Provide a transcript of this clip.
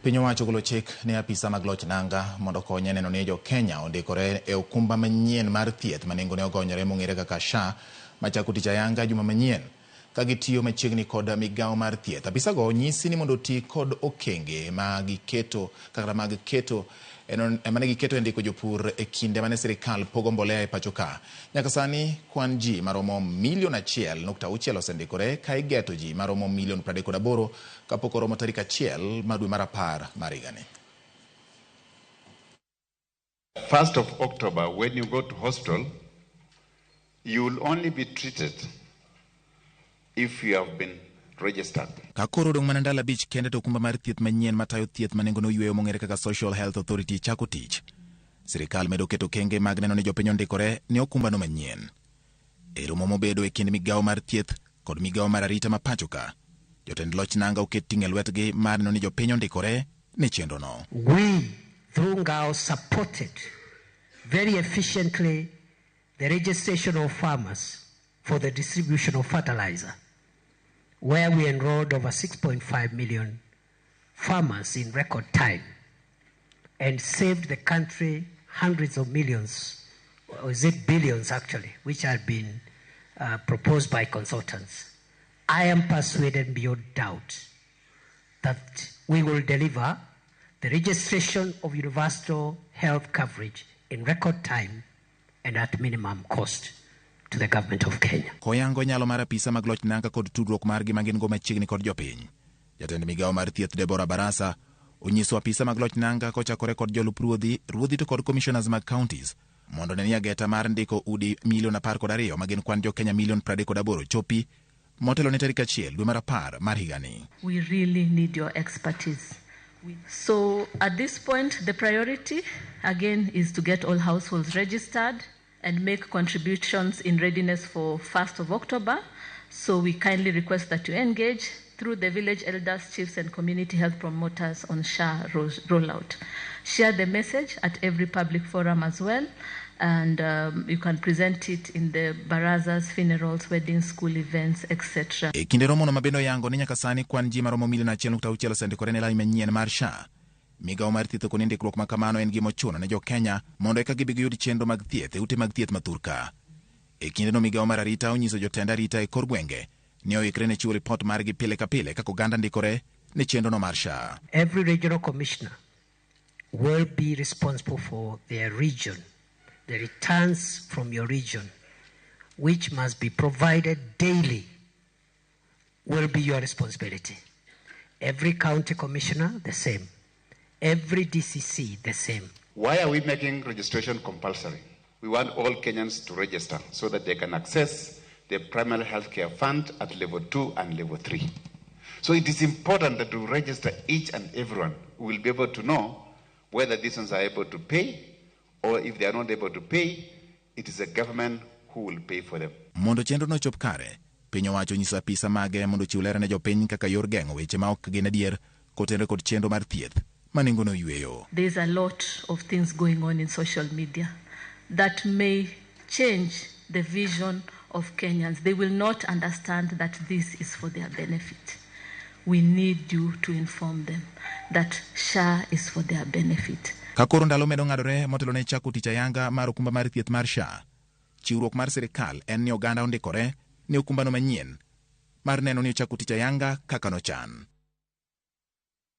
Piny owacho golo chik ne apisa mag loch nanga mondo konye neno ni jo Kenya ondikore e okumba manyien mar thieth ma nengone ogonyore mong'ere kaka SHA machako tich ayanga juma manyien ka gitiyo machiegni kod migawo mar thieth. Apisago nyisi ni mondo oti kod okenge ema ne giketo e ndiko jopur e kinde mane sirikal pogo mbolea e pacho ka. Nyaka sani kwan ji maromo 1.6 osendikore ka igeto ji maromo 38 kapok oromo tarik 1 dwe mar 10 mar higani. 1st of October, when you go to hospital, you will only be treated if you have been registered. Kakoro dong mana ndalo 5 kende to okumba mar thieth manyien matayo thieth manengo no yweyo mong'ere kaka Social Health Authority chako tich. Sirikal medo keto kenge mag neno ni jopiny ondikore ni okumba no manyien. E romo mobedo e kind migawo mar thieth kod migawo mar arita ma pacho ka, jotend loch nanga oket ting' e lwetgi mar neno ni jopiny ondikore ni chenro no. We through Ngao supported very efficiently the registration of farmers for the distribution of fertilizer, where we enrolled over 6.5 million farmers in record time and saved the country hundreds of millions, or is it billions actually, which had been proposed by consultants. I am persuaded beyond doubt that we will deliver the registration of universal health coverage in record time and at minimum cost to the government of Kenya. Koyango nyalo mar apisa mag loch nanga kod tudruok margi mangin go machiegni kod jopiny. Jatend migawo mar thieth Deborah Barasa onyiso apisa mag loch nanga kochakore kod jolup ruodhi to kod commissioners mag counties mondo ne ageta mar ndiko udi 12 magin kwan jo Kenya 38 chopi motelo ne tarik 1 dwe mar 10 mar higani. We really need your expertise. So at this point, the priority again is to get all households registered and make contributions in readiness for 1st of October. So we kindly request that you engage through the village elders, chiefs and community health promoters on SHA rollout. Share the message at every public forum as well, and you can present it in the barazas, funerals, weddings, school events, etc. E kinde romo no mabendo yango ni nyaka sani kwan ji maromo 1.6 osendikore ne lai manyien mar SHA. Migawo mar thieth kod ndikruok ma kamano en gima ochuno ne jo Kenya mondo eka giyud chenro mag thieth e ute mag thieth mathurka. E kinde no migawo mar arita onyiso jotend arita e kor gwenge ni oikre ne chiwo ripot margi pile ka pile kaka oganda ndikore ne chenro no mar SHA. Every regional commissioner will be responsible for their region. The returns from your region, which must be provided daily, will be your responsibility. Every county commissioner, the same. Every DCC, the same. Why are we making registration compulsory? We want all Kenyans to register so that they can access the primary healthcare fund at level 2 and level 3. So it is important that we register each and everyone. We will be able to know whether these ones are able to pay, or if they are not able to pay, it is the government who will pay for them. Mondo chenro no chop kare, piny owacho nyiso apisa mage mondo chiw lera ne jopiny kaka yor geng'o weche ma ok gin adier kotenore kod chenro mar thieth manengo no yweyo. There's a lot of things going on in social media that may change the vision of Kenyans. They will not understand that this is for their benefit. We need you to inform them that SHA is for their benefit. Kakoro ndalo medo ng'adore motelo ne chako tich ayanga mar okumba mar thieth mar SHA. Chiwruok mar sirikal en ni oganda ondikore ni okumba no manyien mar neno ni chako tich ayanga kaka no chan.